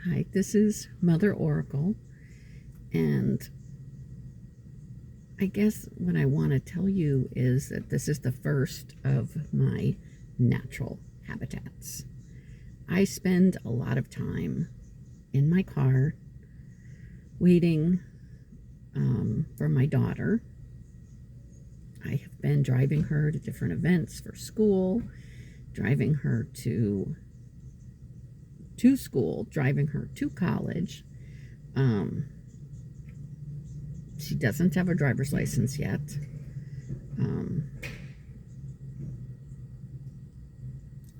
Hi, this is Mother Oracle, and I guess what I want to tell you is that this is the first of my natural habitats. I spend a lot of time in my car waiting for my daughter. I have been driving her to different events for school, driving her to school, driving her to college. She doesn't have a driver's license yet.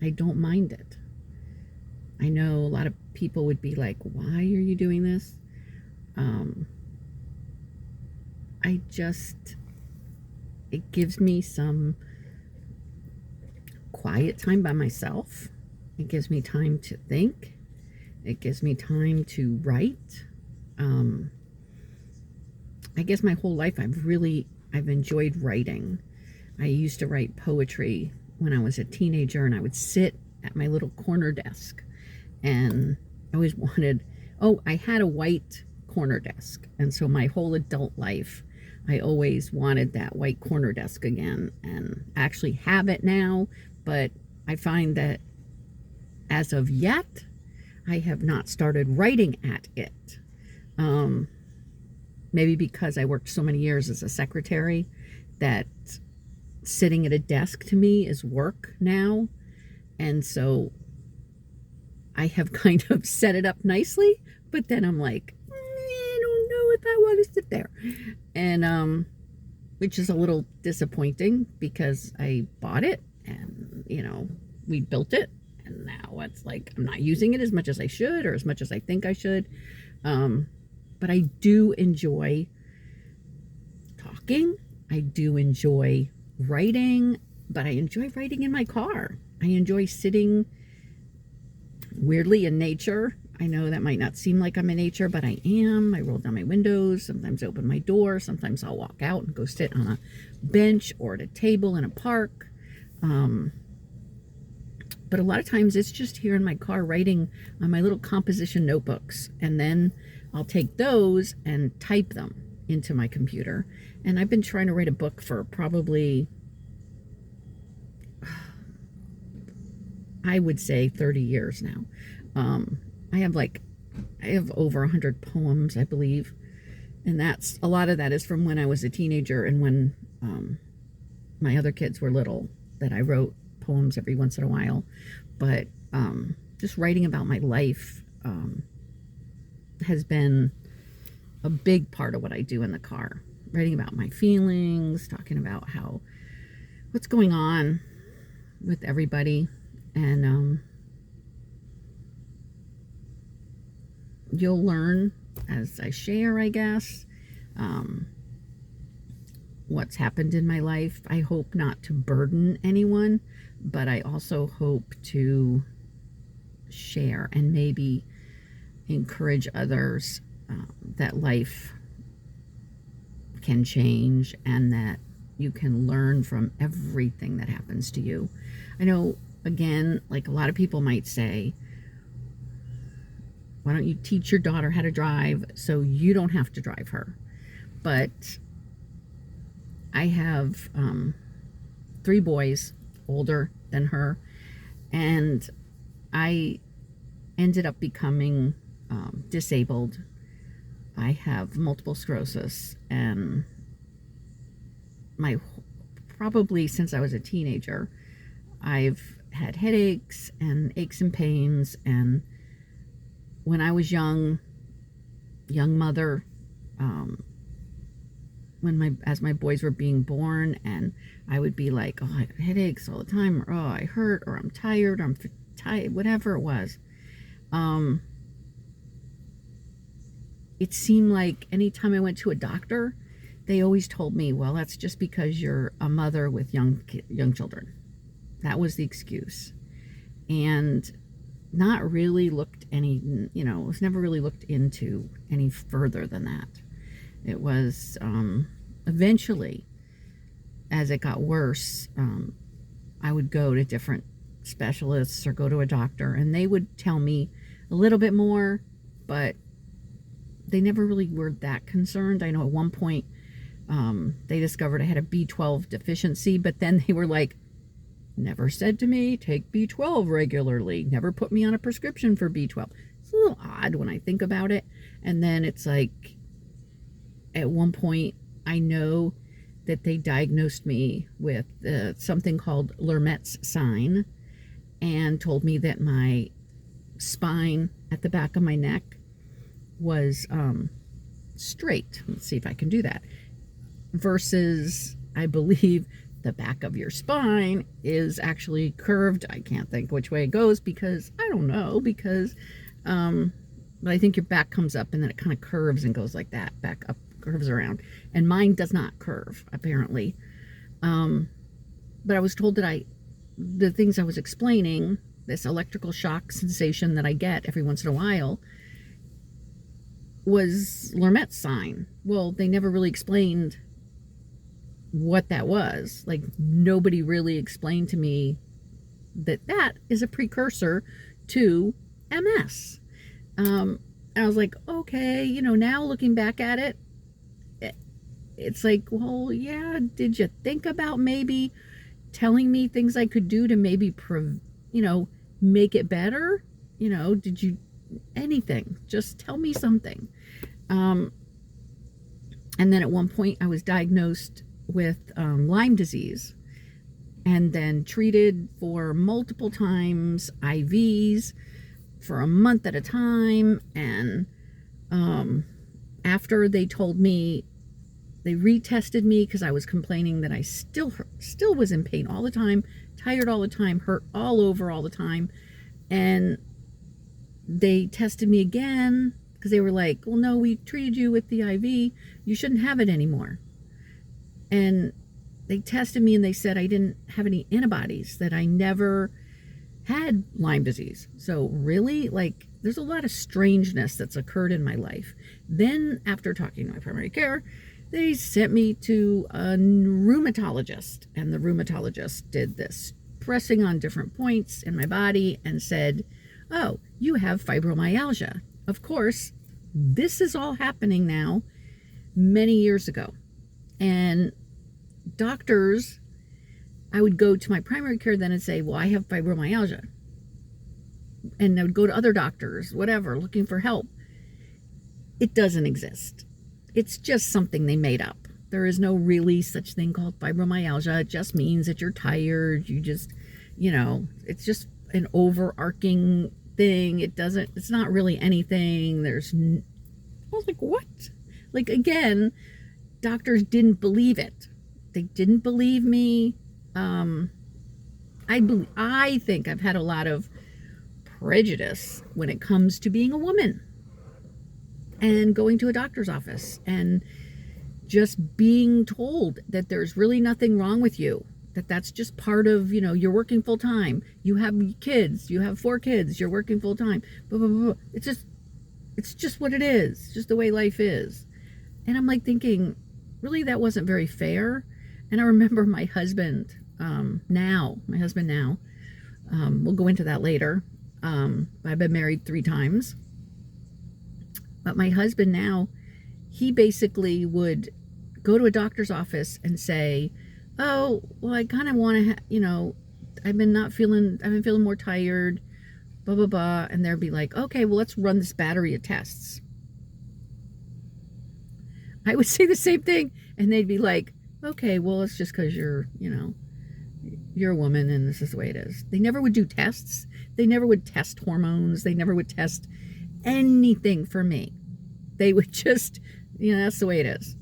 I don't mind it. I know a lot of people would be like, why are you doing this? It gives me some quiet time by myself. It gives me time to think. It gives me time to write. I guess my whole life I've enjoyed writing. I used to write poetry when I was a teenager, and I would sit at my little corner desk, and I always wanted, I had a white corner desk, and so my whole adult life I always wanted that white corner desk again, and I actually have it now, but I find that as of yet I have not started writing at it. Maybe because I worked so many years as a secretary that sitting at a desk to me is work now. And so I have kind of set it up nicely, but then I'm like, I don't know if I want to sit there. And which is a little disappointing because I bought it and, we built it. And now it's like I'm not using it as much as I should or as much as I think I should. But I do enjoy talking. I do enjoy writing, but I enjoy writing in my car. I enjoy sitting weirdly in nature. I know that might not seem like I'm in nature, but I am. I roll down my windows. Sometimes I open my door. Sometimes I'll walk out and go sit on a bench or at a table in a park. But a lot of times it's just here in my car writing on my little composition notebooks. And then I'll take those and type them into my computer. And I've been trying to write a book for probably, I would say 30 years now. I have over 100 poems, I believe. And a lot of that is from when I was a teenager and when my other kids were little, that I wrote poems every once in a while. But just writing about my life has been a big part of what I do in the car. Writing about my feelings, talking about what's going on with everybody. And you'll learn as I share, I guess, what's happened in my life. I hope not to burden anyone, but I also hope to share and maybe encourage others that life can change and that you can learn from everything that happens to you. I know, again, like a lot of people might say, why don't you teach your daughter how to drive so you don't have to drive her? But I have 3 boys older than her, and I ended up becoming disabled. I have multiple sclerosis, and probably since I was a teenager, I've had headaches and aches and pains. And when I was young mother, as my boys were being born, and I would be like, I got headaches all the time, or I hurt, or I'm tired, or I'm tired, whatever it was. It seemed like anytime I went to a doctor, they always told me, well, that's just because you're a mother with young children. That was the excuse. And not really it was never really looked into any further than that. It was eventually, as it got worse, I would go to different specialists or go to a doctor, and they would tell me a little bit more, but they never really were that concerned. I know at one point they discovered I had a B12 deficiency, but then they were like, never said to me, take B12 regularly, never put me on a prescription for B12. It's a little odd when I think about it. And then it's like, at one point, I know that they diagnosed me with something called Lermet's sign and told me that my spine at the back of my neck was straight. Let's see if I can do that. Versus, I believe, the back of your spine is actually curved. I can't think which way it goes because I don't know, because but I think your back comes up and then it kind of curves and goes like that, back up, curves around. And mine does not curve, apparently. But I was told that the things I was explaining, this electrical shock sensation that I get every once in a while, was Lermet's sign. Well, they never really explained what that was. Like, nobody really explained to me that that is a precursor to MS. And I was like, okay, now looking back at it, it's like, well, yeah, did you think about maybe telling me things I could do to maybe, make it better? Did you, anything, just tell me something. And then at one point I was diagnosed with Lyme disease and then treated for multiple times, IVs for a month at a time. And after they told me, they retested me because I was complaining that I still was in pain all the time, tired all the time, hurt all over all the time. And they tested me again because they were like, well, no, we treated you with the IV. You shouldn't have it anymore. And they tested me and they said I didn't have any antibodies, that I never had Lyme disease. So really, like, there's a lot of strangeness that's occurred in my life. Then after talking to my primary care, they sent me to a rheumatologist, and the rheumatologist did this pressing on different points in my body and said, oh, you have fibromyalgia. Of course, this is all happening now many years ago. And doctors, I would go to my primary care then and say, well, I have fibromyalgia. And I would go to other doctors, whatever, looking for help. It doesn't exist. It's just something they made up. There is no really such thing called fibromyalgia. It just means that you're tired. You just, it's just an overarching thing. It's not really anything. I was like, what? Like, again, doctors didn't believe it. They didn't believe me. I think I've had a lot of prejudice when it comes to being a woman and going to a doctor's office and just being told that there's really nothing wrong with you, that that's just part of, you're working full time, you have kids, you have 4 kids, you're working full time, blah, blah, blah. It's just what it is, just the way life is. And I'm like thinking, really, that wasn't very fair. And I remember my husband now, we'll go into that later. I've been married 3 times. But my husband now, he basically would go to a doctor's office and say, oh, well, I kind of want to, I've been feeling more tired, blah, blah, blah. And they'd be like, okay, well, let's run this battery of tests. I would say the same thing. And they'd be like, okay, well, it's just because you're a woman and this is the way it is. They never would do tests. They never would test hormones. They never would test anything for me. They would just, that's the way it is.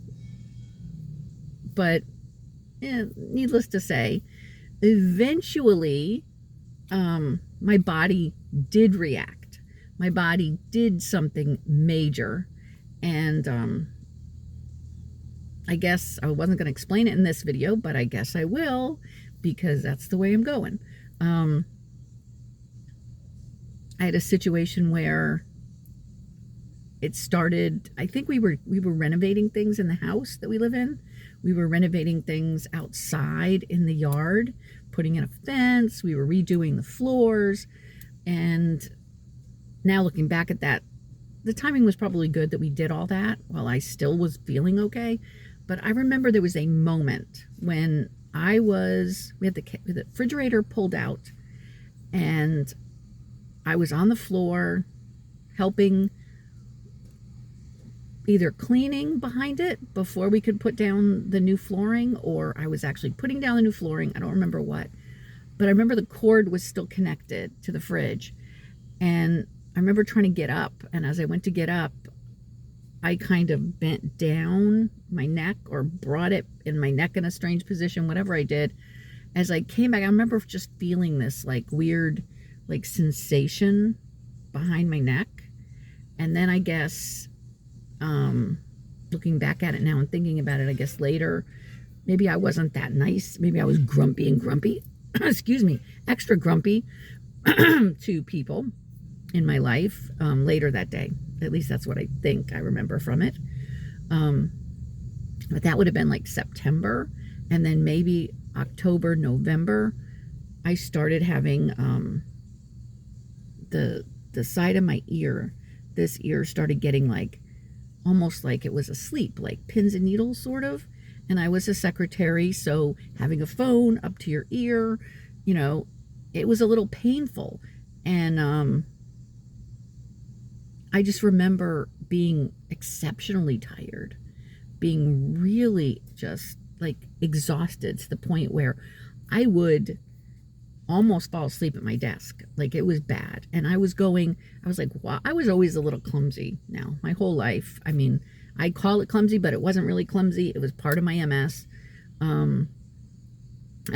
But needless to say, eventually my body did react. My body did something major. And I guess I wasn't going to explain it in this video, but I guess I will, because that's the way I'm going. I had a situation where it started, I think we were renovating things in the house that we live in. We were renovating things outside in the yard, putting in a fence. We were redoing the floors. And now looking back at that, the timing was probably good that we did all that while I still was feeling okay. But I remember there was a moment when we had the refrigerator pulled out, and I was on the floor helping, either cleaning behind it before we could put down the new flooring, or I was actually putting down the new flooring. I don't remember what, but I remember the cord was still connected to the fridge. And I remember trying to get up, and as I went to get up, I kind of bent down my neck or brought it in my neck in a strange position, whatever I did. As I came back, I remember just feeling this like weird, like sensation behind my neck. And then I guess, looking back at it now and thinking about it, I guess later, maybe I wasn't that nice. Maybe I was grumpy and grumpy, excuse me, extra grumpy to people in my life later that day. At least that's what I think I remember from it. But that would have been like September. And then maybe October, November, I started having the side of my ear, this ear started getting like, almost like it was asleep, like pins and needles sort of. And I was a secretary, so having a phone up to your ear, you know, it was a little painful. And I just remember being exceptionally tired, being really just like exhausted to the point where I would almost fall asleep at my desk. Like, it was bad. And I was like, wow, I was always a little clumsy now, my whole life. I mean, I call it clumsy, but it wasn't really clumsy. It was part of my MS. I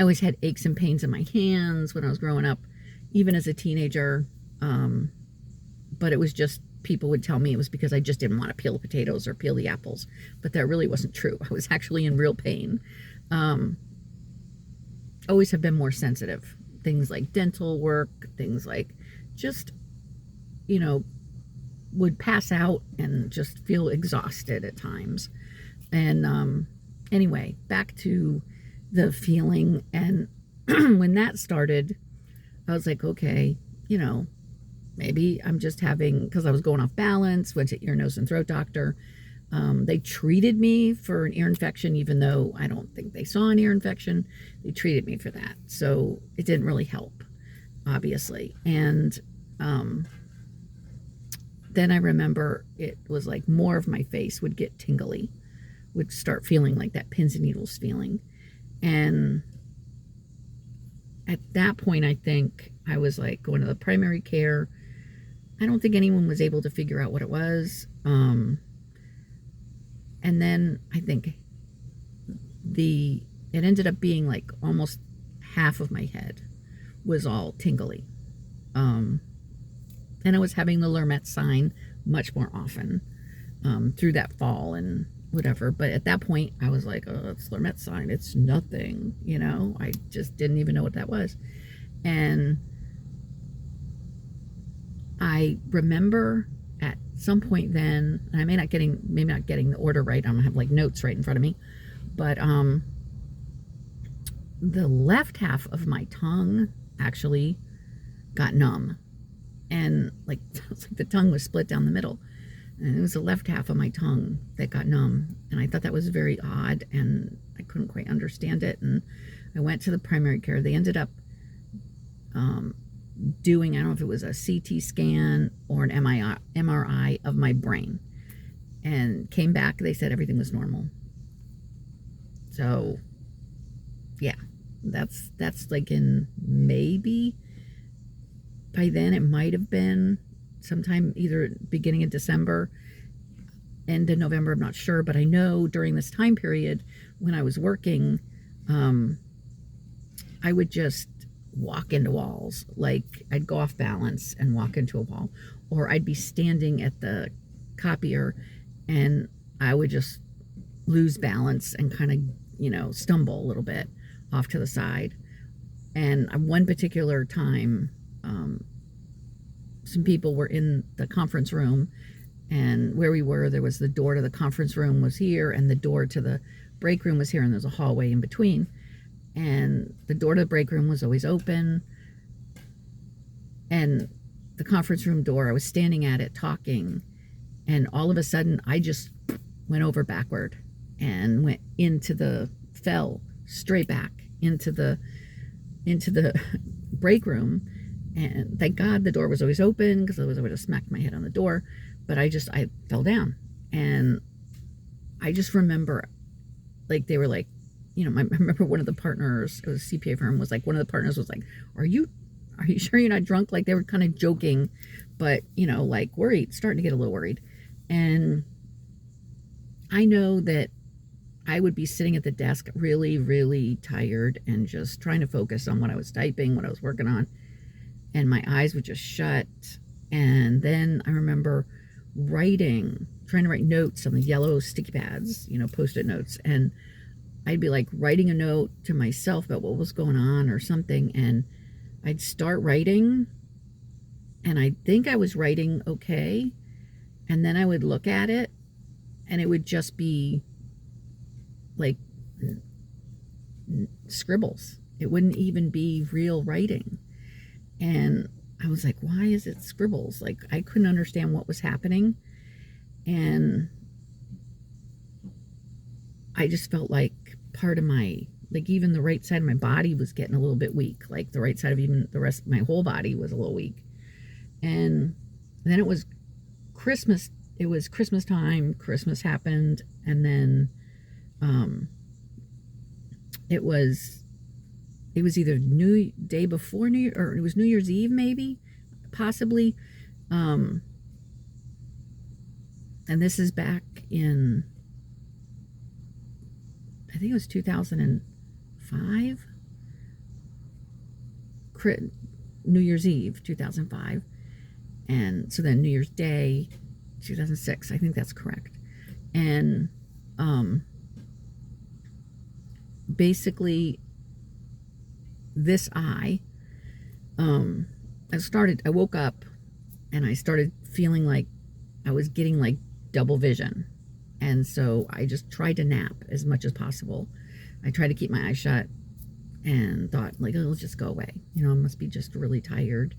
always had aches and pains in my hands when I was growing up, even as a teenager. But it was just, people would tell me it was because I just didn't want to peel the potatoes or peel the apples. But that really wasn't true. I was actually in real pain. Always have been more sensitive. Things like dental work, things like just, you know, would pass out and just feel exhausted at times. And anyway, back to the feeling. And when that started, I was like, okay, you know, maybe I'm just having, because I was going off balance, went to ear, nose, and throat doctor. They treated me for an ear infection, even though I don't think they saw an ear infection. They treated me for that. So it didn't really help, obviously. And then I remember it was like more of my face would get tingly, would start feeling like that pins and needles feeling. And at that point, I think I was like going to the primary care. I don't think anyone was able to figure out what it was. And then I think it ended up being like almost half of my head was all tingly. And I was having the Lermet sign much more often through that fall and whatever. But at that point, I was like, oh, it's Lermet sign. It's nothing, you know. I just didn't even know what that was. And I remember at some point then, and I maybe not getting the order right. I don't have like notes right in front of me, but the left half of my tongue actually got numb, and like, it's like the tongue was split down the middle, and it was the left half of my tongue that got numb. And I thought that was very odd, and I couldn't quite understand it. And I went to the primary care. They ended up doing, I don't know if it was a CT scan or an MRI of my brain, and came back. They said everything was normal. So yeah, that's like in, maybe by then it might have been sometime either beginning of December, end of November, I'm not sure. But I know during this time period when I was working, I would just walk into walls. Like, I'd go off balance and walk into a wall, or I'd be standing at the copier and I would just lose balance and kind of, you know, stumble a little bit off to the side. And one particular time, some people were in the conference room, and where we were, there was the door to the conference room was here, and the door to the break room was here, and there's a hallway in between. And the door to the break room was always open. And the conference room door, I was standing at it talking, And all of a sudden, I just went over backward and fell straight back into the break room. And thank God the door was always open, because otherwise I would have smacked my head on the door. But I fell down. And I just remember, like, they were like, I remember one of the partners, it was a CPA firm, was like, one of the partners was like, are you sure you're not drunk? Like, they were kind of joking, but, like, worried, starting to get a little worried. And I know that I would be sitting at the desk really, really tired and just trying to focus on what I was typing, what I was working on. And my eyes would just shut. And then I remember trying to write notes on the yellow sticky pads, Post-it notes. And I'd be like writing a note to myself about what was going on or something. And I'd start writing, and I think I was writing okay. And then I would look at it, and it would just be like scribbles. It wouldn't even be real writing. And I was like, why is it scribbles? Like, I couldn't understand what was happening. And I just felt like part of even the right side of my body was getting a little bit weak. Like, the right side of even the rest of my whole body was a little weak. And then it was Christmas. It was Christmas time. Christmas happened. And then it was either day before New Year, or it was New Year's Eve, maybe, possibly. And this is back in, I think it was 2005, New Year's Eve, 2005. And so then New Year's Day, 2006, I think that's correct. And basically, this eye, I woke up and I started feeling like I was getting like double vision. And so I just tried to nap as much as possible. I tried to keep my eyes shut and thought, like, oh, it'll just go away. I must be just really tired.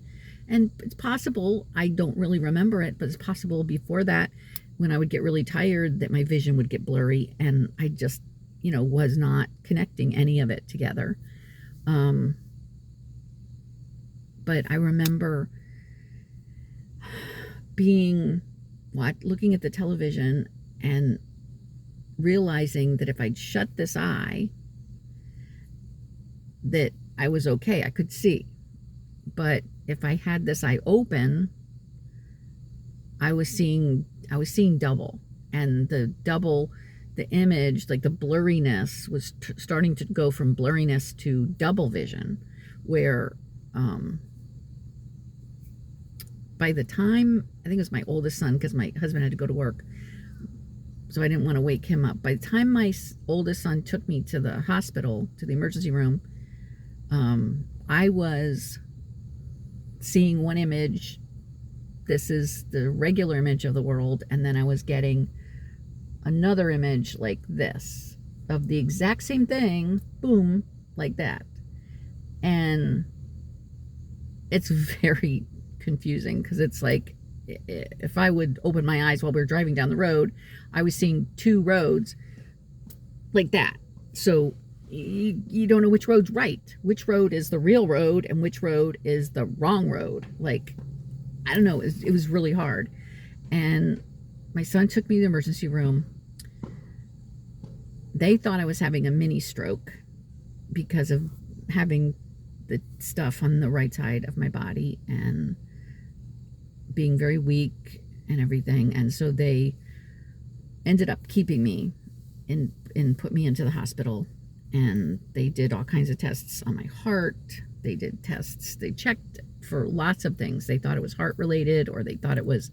And it's possible, I don't really remember it, but it's possible before that, when I would get really tired, that my vision would get blurry, and I just, was not connecting any of it together. But I remember looking at the television and realizing that if I'd shut this eye, that I was okay, I could see. But if I had this eye open, I was seeing double. And the image, like the blurriness, was starting to go from blurriness to double vision, where by the time, I think it was my oldest son, because my husband had to go to work, so I didn't want to wake him up. By the time my oldest son took me to the hospital, to the emergency room, I was seeing one image. This is the regular image of the world, and then I was getting another image like this of the exact same thing, boom, like that. And it's very confusing, because it's like, if I would open my eyes while we were driving down the road, I was seeing two roads like that. So you don't know which road's right, which road is the real road, and which road is the wrong road. Like, I don't know, it was really hard. And my son took me to the emergency room. They thought I was having a mini stroke because of having the stuff on the right side of my body and being very weak and everything. And so they ended up keeping me and put me into the hospital. And they did all kinds of tests on my heart. They did tests. They checked for lots of things. They thought it was heart related, or they thought it was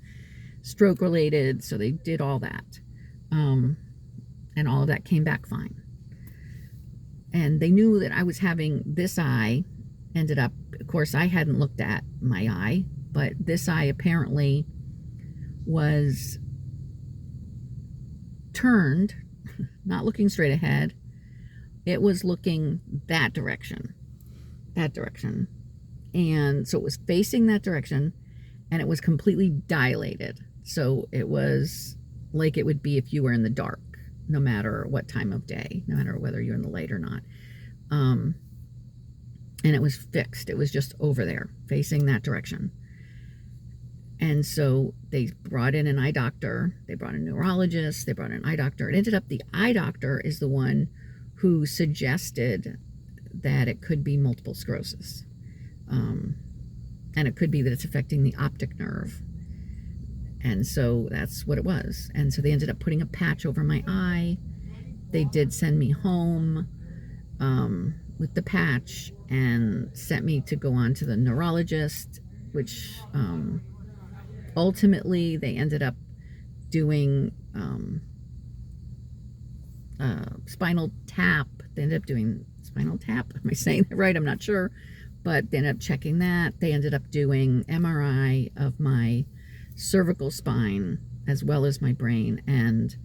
stroke related. So they did all that. And all of that came back fine. And they knew that I was having this eye. Ended up, of course, I hadn't looked at my eye, but this eye apparently was turned, not looking straight ahead. It was looking that direction. And so it was facing that direction, and it was completely dilated. So it was like it would be if you were in the dark, no matter what time of day, no matter whether you're in the light or not. And it was fixed. It was just over there, facing that direction. And so they brought in an eye doctor. They brought in a neurologist. They brought in an eye doctor. It ended up the eye doctor is the one who suggested that it could be multiple sclerosis. And it could be that it's affecting the optic nerve. And so that's what it was. And so they ended up putting a patch over my eye. They did send me home with the patch and sent me to go on to the neurologist, which ultimately they ended up doing spinal tap. They ended up doing spinal tap. Am I saying that right? I'm not sure. But they ended up checking that. They ended up doing MRI of my cervical spine as well as my brain. And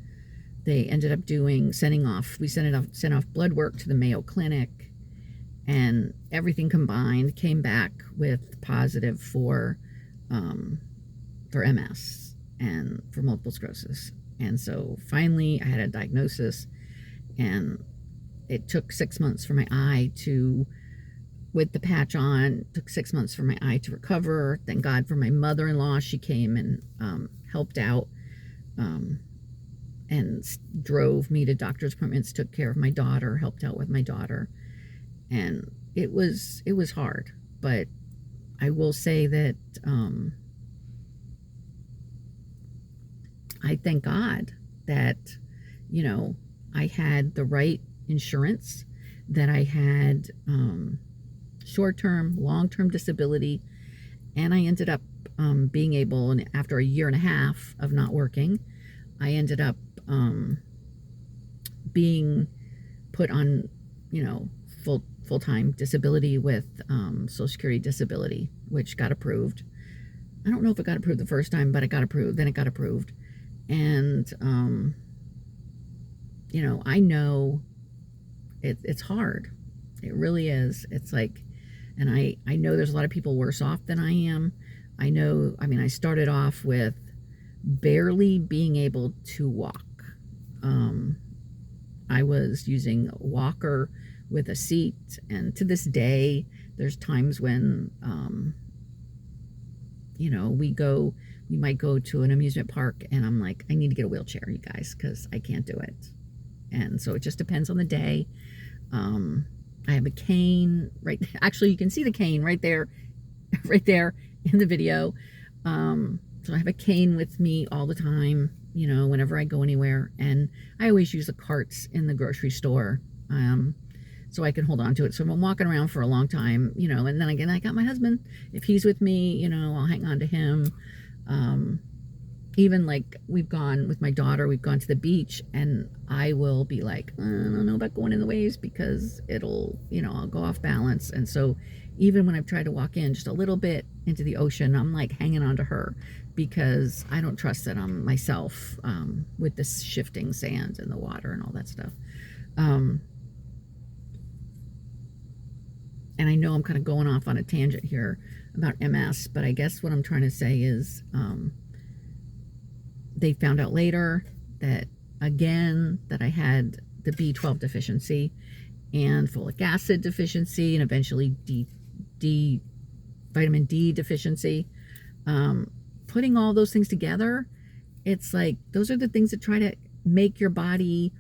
they ended up sent off blood work to the Mayo Clinic. And everything combined came back with positive for MS and for multiple sclerosis. And so finally I had a diagnosis, and it took 6 months for my eye to, with the patch on, took 6 months for my eye to recover. Thank God for my mother-in-law. She came and helped out and drove me to doctor's appointments, took care of my daughter, helped out with my daughter. And it was hard, but I will say that I thank God that, you know, I had the right insurance, that I had short-term, long-term disability, and I ended up being able, and after a year and a half of not working, I ended up being put on, you know, full-time disability with Social Security disability, which got approved. I don't know if it got approved the first time, but it got approved. Then it got approved. And, you know, I know it's hard. It really is. It's like, and I know there's a lot of people worse off than I am. I know, I mean, I started off with barely being able to walk. I was using a walker with a seat, and to this day, there's times when, you know, we might go to an amusement park, and I'm like, I need to get a wheelchair, you guys, because I can't do it. And so it just depends on the day. I have a cane, right? Actually, you can see the cane right there in the video. So I have a cane with me all the time, you know, whenever I go anywhere. And I always use the carts in the grocery store, so I can hold on to it. So if I'm walking around for a long time, you know, and then again, I got my husband. If he's with me, you know, I'll hang on to him. Even like we've gone with my daughter, we've gone to the beach, and I will be like, I don't know about going in the waves because it'll, you know, I'll go off balance. And so even when I've tried to walk in just a little bit into the ocean, I'm like hanging on to her because I don't trust that I'm myself with this shifting sand and the water and all that stuff. And I know I'm kind of going off on a tangent here about MS, but I guess what I'm trying to say is they found out later that, again, that I had the B12 deficiency and folic acid deficiency, and eventually vitamin D deficiency. Putting all those things together, it's like those are the things that try to make your body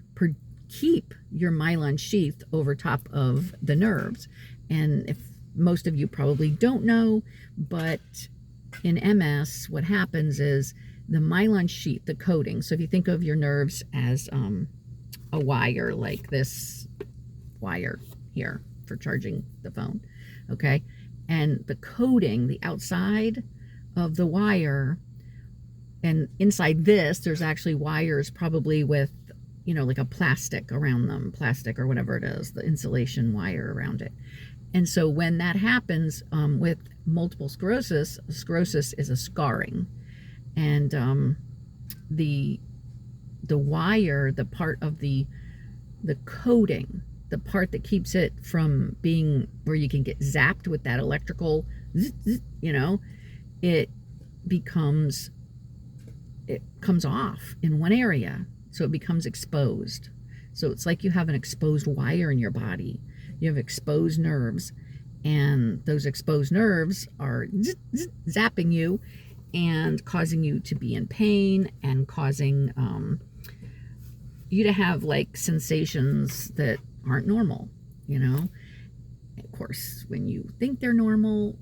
keep your myelin sheath over top of the nerves. And if most of you probably don't know, but in MS, what happens is the myelin sheath, the coating. So if you think of your nerves as a wire, like this wire here for charging the phone, okay? And the coating, the outside of the wire, and inside this, there's actually wires probably with, you know, like a plastic around them, plastic or whatever it is, the insulation wire around it. And so when that happens with multiple sclerosis, sclerosis is a scarring. And the wire, the part of the coating, the part that keeps it from being where you can get zapped with that electrical, you know, it becomes it comes off in one area, so it becomes exposed. So it's like you have an exposed wire in your body. You have exposed nerves, and those exposed nerves are zapping you and causing you to be in pain and causing you to have like sensations that aren't normal, you know. Of course, when you think they're normal,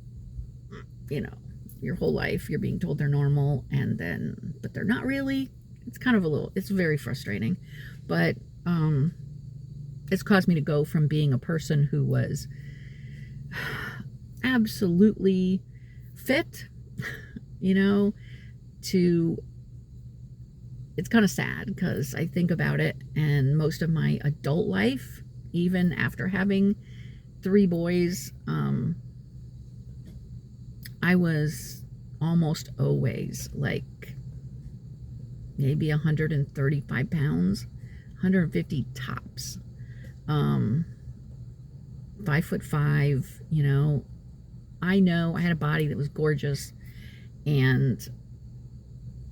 you know, your whole life you're being told they're normal, and then but they're not really. It's kind of it's very frustrating, but it's caused me to go from being a person who was absolutely fit, you know, to, it's kind of sad because I think about it, and most of my adult life, even after having 3 boys, I was almost always like maybe 135 pounds, 150 tops, 5'5", you know. I know I had a body that was gorgeous, and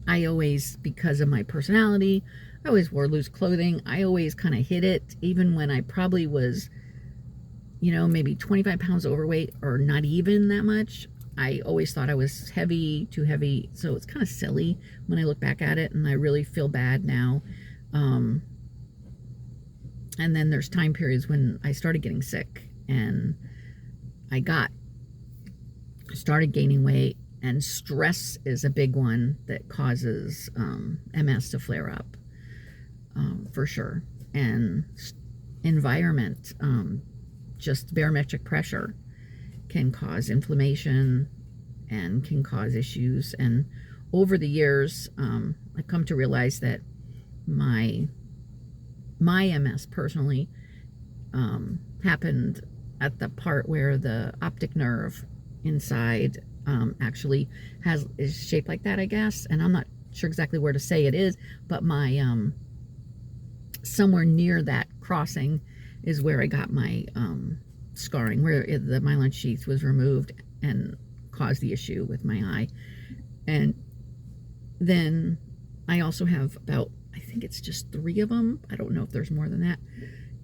I always, because of my personality, I always wore loose clothing. I always kind of hid it, even when I probably was, you know, maybe 25 pounds overweight or not even that much. I always thought I was heavy, too heavy. So it's kind of silly when I look back at it, and I really feel bad now. And then there's time periods when I started getting sick, and I started gaining weight, and stress is a big one that causes MS to flare up, for sure. And environment, just barometric pressure can cause inflammation and can cause issues. And over the years, I've come to realize that my MS personally happened at the part where the optic nerve inside actually is shaped like that, I guess. And I'm not sure exactly where to say it is, but my somewhere near that crossing is where I got my scarring, where the myelin sheath was removed and caused the issue with my eye. And then I also have about, I think it's just 3 of them, I don't know if there's more than that,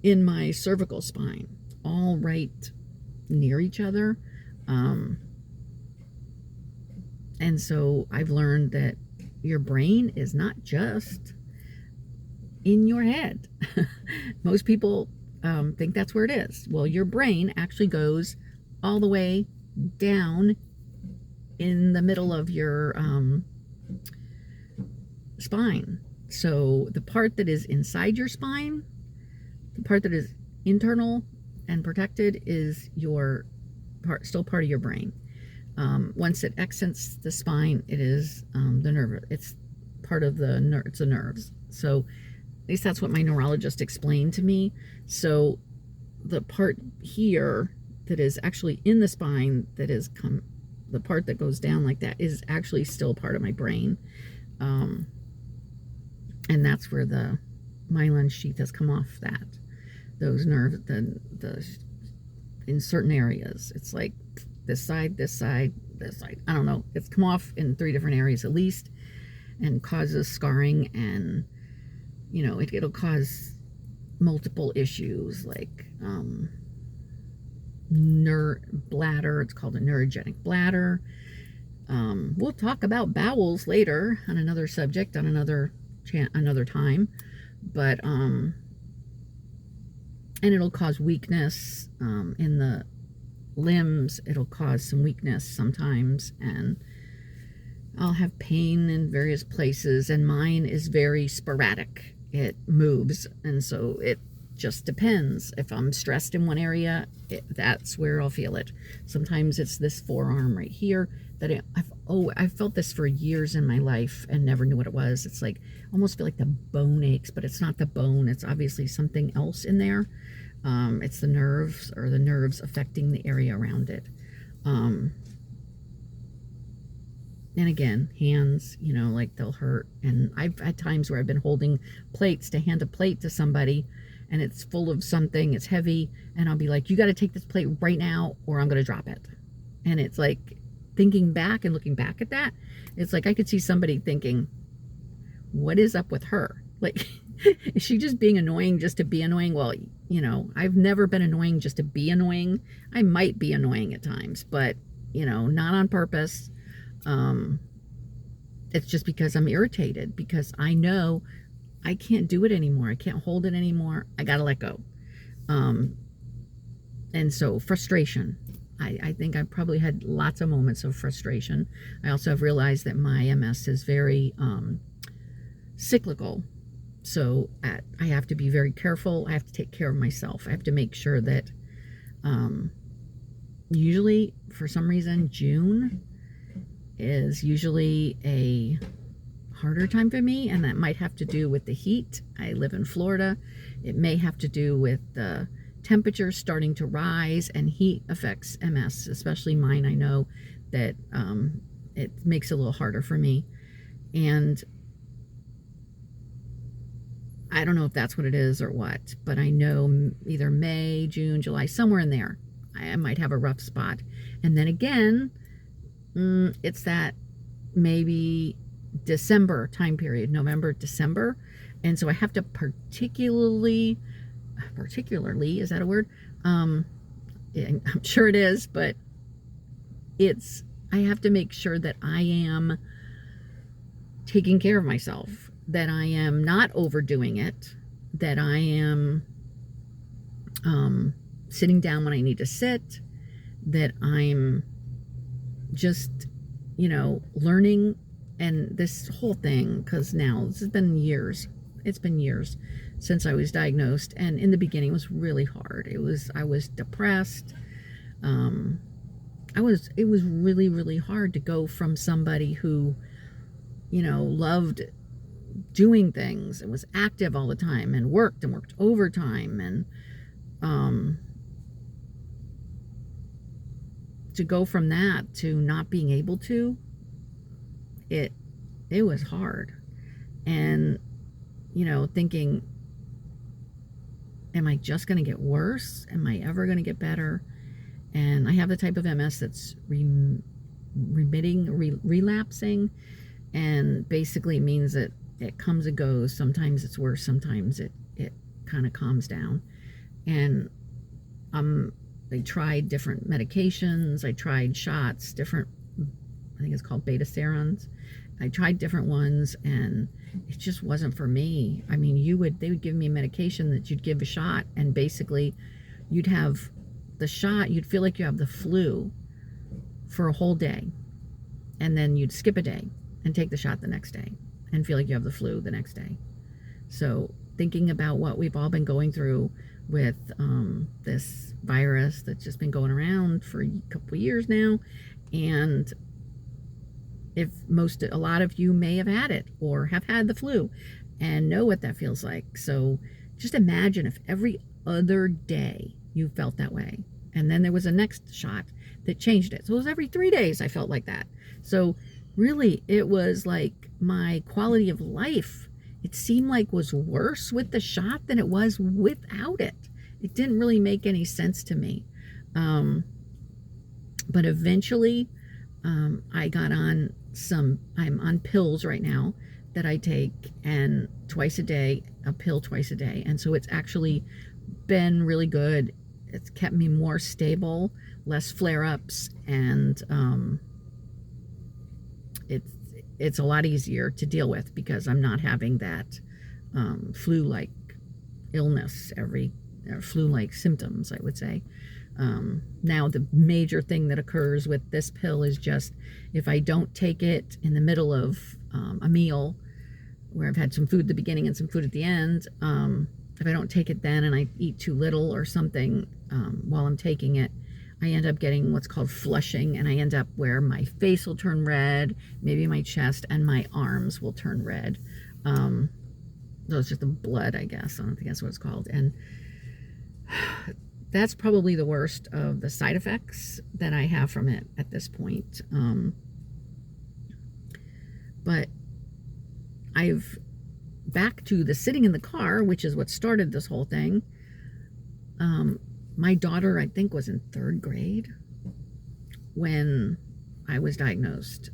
in my cervical spine, all right near each other. And so I've learned that your brain is not just in your head. Most people think that's where it is. Well, your brain actually goes all the way down in the middle of your spine. So the part that is inside your spine, the part that is internal and protected, is your still part of your brain. Once it exits the spine, it is the nerve. It's part of the it's the nerves. So at least that's what my neurologist explained to me. So the part here that is actually in the spine, that is the part that goes down like that, is actually still part of my brain. And that's where the myelin sheath has come off that. Those nerves, in certain areas, it's like this side, this side, this side. I don't know. It's come off in 3 different areas at least, and causes scarring, and you know, it'll cause multiple issues like bladder. It's called a neurogenic bladder. We'll talk about bowels later on another subject, on another time, but and it'll cause weakness in the limbs. It'll cause some weakness sometimes, and I'll have pain in various places, and mine is very sporadic. It moves, and so it just depends. If I'm stressed in one area, that's where I'll feel it. Sometimes it's this forearm right here that I've felt this for years in my life and never knew what it was. It's like, I almost feel like the bone aches, but it's not the bone. It's obviously something else in there. It's the nerves, or the nerves affecting the area around it. And again, hands, you know, like they'll hurt. And I've had times where I've been holding plates to hand a plate to somebody, and it's full of something, it's heavy, and I'll be like, you got to take this plate right now or I'm going to drop it. And it's like, thinking back and looking back at that, it's like I could see somebody thinking, what is up with her? Like, is she just being annoying just to be annoying? Well, you know, I've never been annoying just to be annoying. I might be annoying at times, but, you know, not on purpose. It's just because I'm irritated, because I know I can't do it anymore. I can't hold it anymore. I got to let go. And so frustration. I think I've probably had lots of moments of frustration. I also have realized that my MS is very cyclical. So I have to be very careful. I have to take care of myself. I have to make sure that usually, for some reason, June is usually a harder time for me, and that might have to do with the heat. I live in Florida. It may have to do with the temperature starting to rise, and heat affects MS, especially mine. I know that it makes it a little harder for me, and I don't know if that's what it is or what, but I know either May, June, July, somewhere in there, I might have a rough spot. And then again, it's that maybe December time period, November, December. And so I have to particularly, is that a word? I'm sure it is, but I have to make sure that I am taking care of myself, that I am not overdoing it, that I am sitting down when I need to sit, that I'm just, you know, learning. And this whole thing, because now this has been years, it's been years since I was diagnosed, and in the beginning it was really hard. I was depressed. It was really, really hard to go from somebody who, you know, loved doing things and was active all the time and worked overtime, and to go from that to not being able to, it was hard. And, you know, thinking, am I just going to get worse? Am I ever going to get better? And I have the type of MS that's relapsing, and basically means that it comes and goes. Sometimes it's worse, sometimes it kind of calms down. And I tried different medications, I tried shots, different, I think it's called beta serons. I tried different ones, and it just wasn't for me. I mean, they would give me a medication that you'd give a shot, and basically you'd have the shot, you'd feel like you have the flu for a whole day, and then you'd skip a day and take the shot the next day and feel like you have the flu the next day. So thinking about what we've all been going through with this virus that's just been going around for a couple of years now, and a lot of you may have had it or have had the flu and know what that feels like. So just imagine if every other day you felt that way, and then there was a next shot that changed it. So it was every 3 days I felt like that. So really, it was like my quality of life, it seemed like, was worse with the shot than it was without it. It didn't really make any sense to me. But eventually, I got on I'm on pills right now that I take, and twice a day, a pill twice a day. And so it's actually been really good. It's kept me more stable, less flare-ups, and it's a lot easier to deal with because I'm not having that flu-like illness, flu-like symptoms, I would say. Now the major thing that occurs with this pill is just if I don't take it in the middle of a meal where I've had some food at the beginning and some food at the end, if I don't take it then and I eat too little or something while I'm taking it, I end up getting what's called flushing, and I end up where my face will turn red, maybe my chest, and my arms will turn red. Those are the blood, I guess. I don't think that's what it's called. And that's probably the worst of the side effects that I have from it at this point. But back to the sitting in the car, which is what started this whole thing. My daughter, I think, was in 3rd grade when I was diagnosed.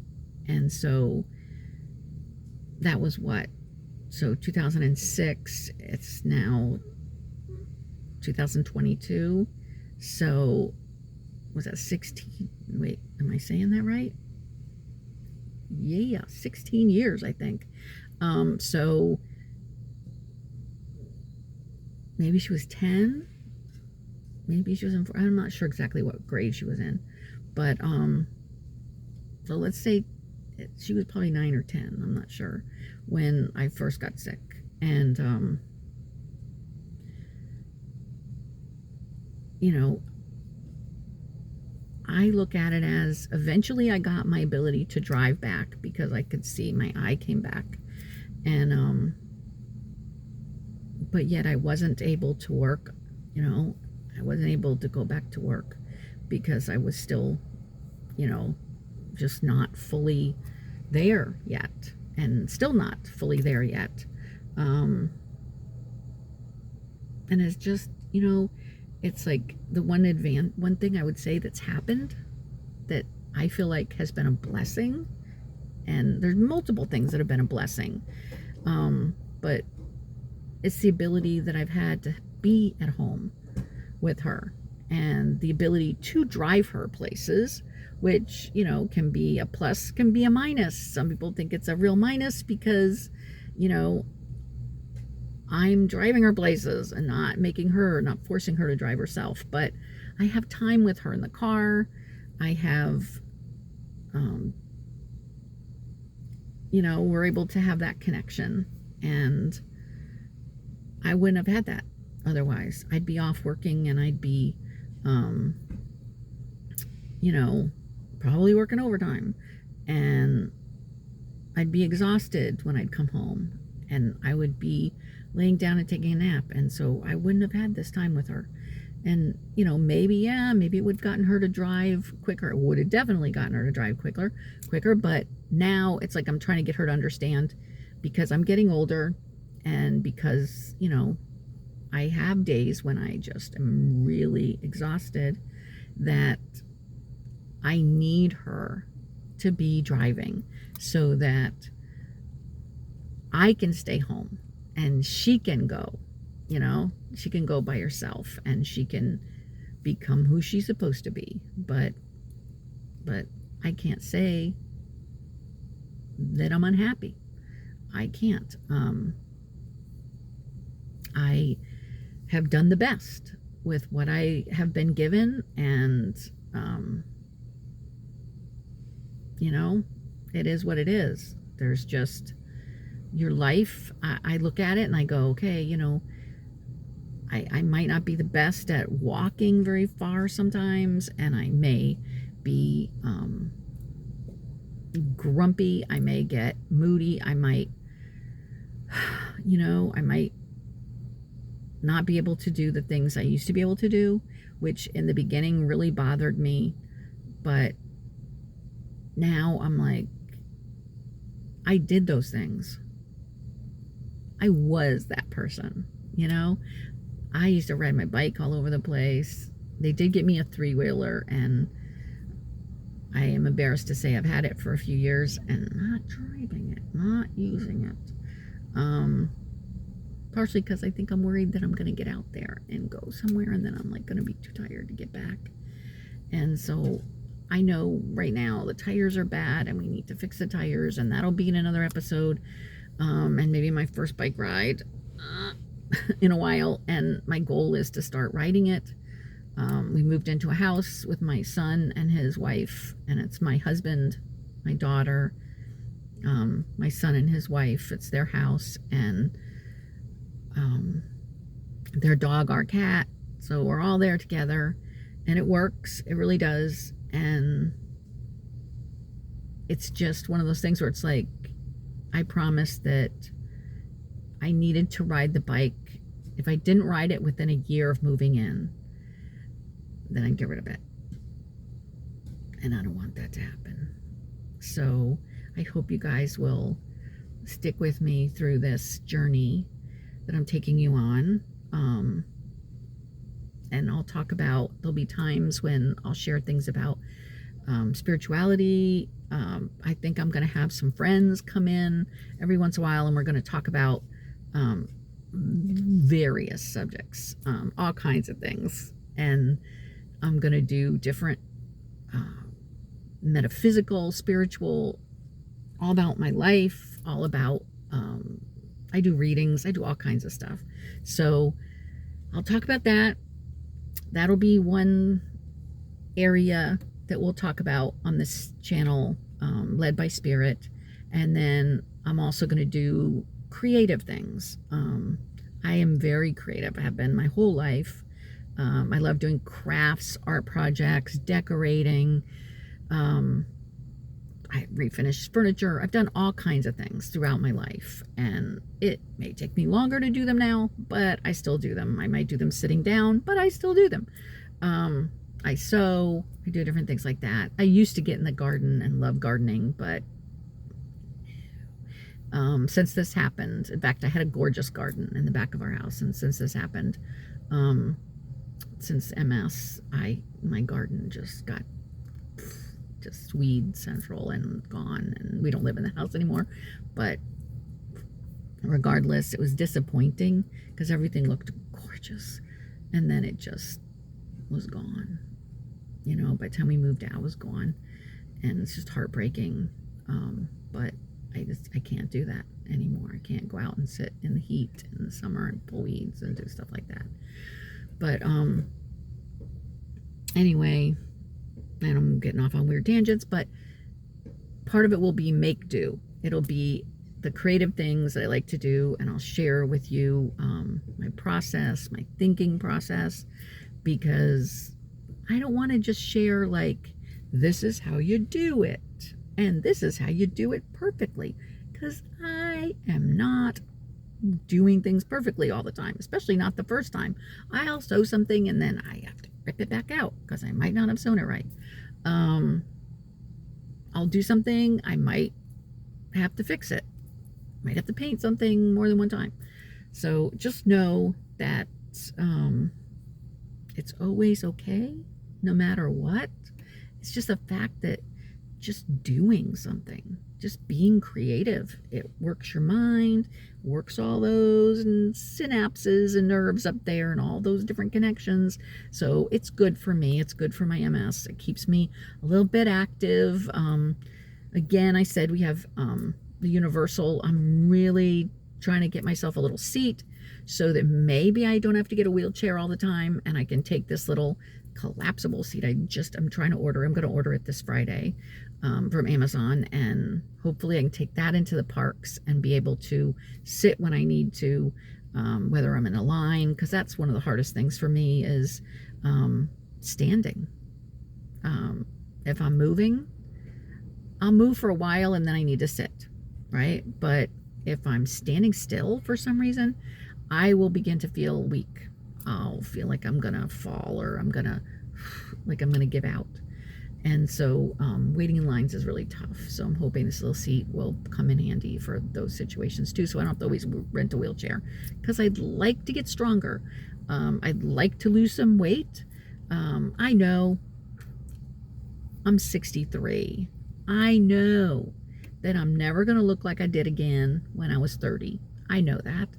And so that was what, So 2006, it's now 2022. So was that 16? Wait, am I saying that right? Yeah, 16 years, I think. So maybe she was 10. Maybe she was in, I'm not sure exactly what grade she was in. But, so let's say she was probably 9 or 10. I'm not sure when I first got sick. And, you know, I look at it as eventually I got my ability to drive back because I could see my eye came back. And, but yet I wasn't able to work, you know, I wasn't able to go back to work because I was still, you know, just not fully there yet, and still not fully there yet. And it's just, you know, it's like the one thing I would say that's happened that I feel like has been a blessing, and there's multiple things that have been a blessing, but it's the ability that I've had to be at home with her and the ability to drive her places, which, you know, can be a plus, can be a minus. Some people think it's a real minus because, you know, I'm driving her places and not forcing her to drive herself. But I have time with her in the car. I have, you know, we're able to have that connection. And I wouldn't have had that otherwise. I'd be off working and I'd be, you know, probably working overtime. And I'd be exhausted when I'd come home. And I would be laying down and taking a nap. And so I wouldn't have had this time with her. And, you know, maybe it would have gotten her to drive quicker. It would have definitely gotten her to drive quicker. But now it's like I'm trying to get her to understand, because I'm getting older and because, you know, I have days when I just am really exhausted, that I need her to be driving so that I can stay home and she can go, you know, she can go by herself and she can become who she's supposed to be. But I can't say that I'm unhappy. I can't. I have done the best with what I have been given, and you know, it is what it is. There's just your life. I look at it and I go, okay, you know, I might not be the best at walking very far sometimes, and I may be grumpy, I may get moody, I might, you know, I might not be able to do the things I used to be able to do, which in the beginning really bothered me. But now I'm like, I did those things. I was that person, you know? I used to ride my bike all over the place. They did get me a 3-wheeler, and I am embarrassed to say I've had it for a few years and not driving it, not using it. Partially because I think I'm worried that I'm going to get out there and go somewhere and then I'm like going to be too tired to get back. And so I know right now the tires are bad and we need to fix the tires, and that'll be in another episode, and maybe my first bike ride in a while. And my goal is to start riding it. We moved into a house with my son and his wife, and it's my husband, my daughter, my son and his wife. It's their house, and their dog, our cat. So we're all there together, and it works. It really does. And it's just one of those things where it's like, I promised that I needed to ride the bike. If I didn't ride it within a year of moving in, then I'd get rid of it. And I don't want that to happen. So I hope you guys will stick with me through this journey that I'm taking you on. And I'll talk about, there'll be times when I'll share things about spirituality, I think I'm going to have some friends come in every once in a while, and we're going to talk about various subjects, all kinds of things. And I'm going to do different metaphysical, spiritual, all about my life, all about, I do readings, I do all kinds of stuff. So I'll talk about that. That'll be one area that we'll talk about on this channel, led by spirit. And then I'm also going to do creative things. I am very creative. I have been my whole life. I love doing crafts, art projects, decorating. I refinished furniture. I've done all kinds of things throughout my life, and it may take me longer to do them now, but I still do them. I might do them sitting down, but I still do them. I sew, I do different things like that. I used to get in the garden and love gardening, but since this happened, in fact, I had a gorgeous garden in the back of our house, and since this happened, since MS, my garden just got just weed central and gone, and we don't live in the house anymore. But regardless, it was disappointing because everything looked gorgeous, and then it just was gone. You know, by the time we moved out, it was gone, and it's just heartbreaking. But I can't do that anymore. I can't go out and sit in the heat in the summer and pull weeds and do stuff like that. But anyway, and I'm getting off on weird tangents, but part of it will be make do. It'll be the creative things that I like to do, and I'll share with you my process, my thinking process, because I don't want to just share like, this is how you do it, and this is how you do it perfectly, because I am not doing things perfectly all the time, especially not the first time. I'll sew something and then I have to rip it back out because I might not have sewn it right. I'll do something, I might have to fix it, might have to paint something more than one time. So just know that it's always okay, no matter what. It's just the fact that just doing something, just being creative, it works your mind, works all those and synapses and nerves up there and all those different connections. So it's good for me. It's good for my MS. It keeps me a little bit active. Again, I said we have the universal. I'm really trying to get myself a little seat so that maybe I don't have to get a wheelchair all the time, and I can take this little collapsible seat. I'm trying to order. I'm going to order it this Friday from Amazon, and hopefully I can take that into the parks and be able to sit when I need to, whether I'm in a line, because that's one of the hardest things for me is standing. If I'm moving, I'll move for a while and then I need to sit, right? But if I'm standing still for some reason, I will begin to feel weak. I'll feel like I'm gonna fall, or I'm gonna give out. And so waiting in lines is really tough. So I'm hoping this little seat will come in handy for those situations too, so I don't have to always rent a wheelchair, because I'd like to get stronger. I'd like to lose some weight. I know I'm 63. I know that I'm never going to look like I did again when I was 30. I know that.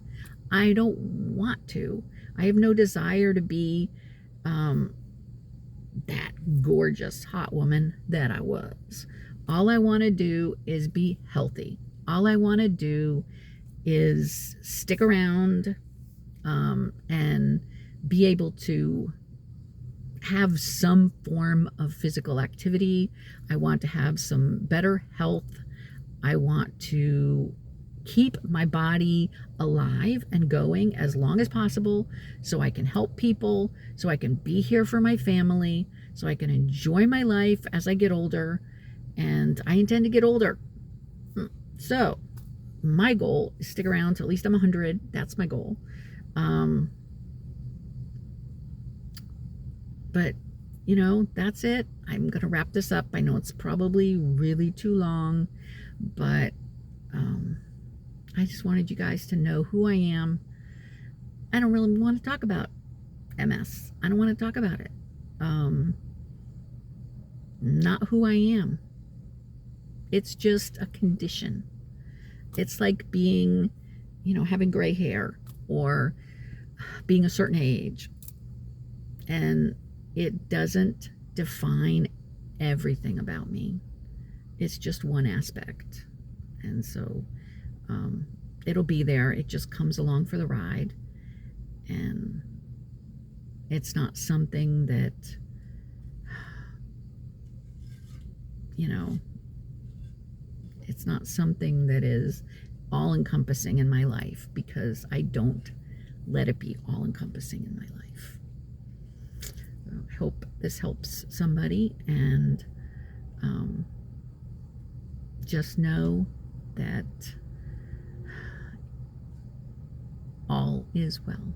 I don't want to. I have no desire to be that gorgeous hot woman that I was. All I want to do is be healthy. All I want to do is stick around and be able to have some form of physical activity. I want to have some better health. I want to keep my body alive and going as long as possible, so I can help people, so I can be here for my family, so I can enjoy my life as I get older. And I intend to get older. So my goal is stick around till at least I'm 100. That's my goal. But you know, that's it. I'm gonna wrap this up. I know it's probably really too long, but I just wanted you guys to know who I am. I don't really want to talk about MS. I don't want to talk about it. Not who I am. It's just a condition. It's like being, having gray hair or being a certain age. And it doesn't define everything about me. It's just one aspect. And so it'll be there. It just comes along for the ride. And it's not something that, it's not something that is all-encompassing in my life, because I don't let it be all-encompassing in my life. I hope this helps somebody, and just know that all is well.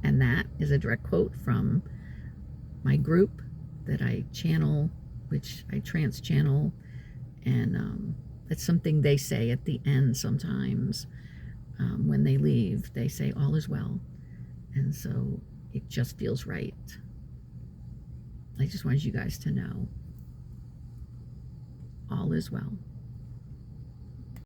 And that is a direct quote from my group that I channel, which I trance channel, and it's something they say at the end sometimes. When they leave, they say all is well, and so it just feels right. I just wanted you guys to know all is well.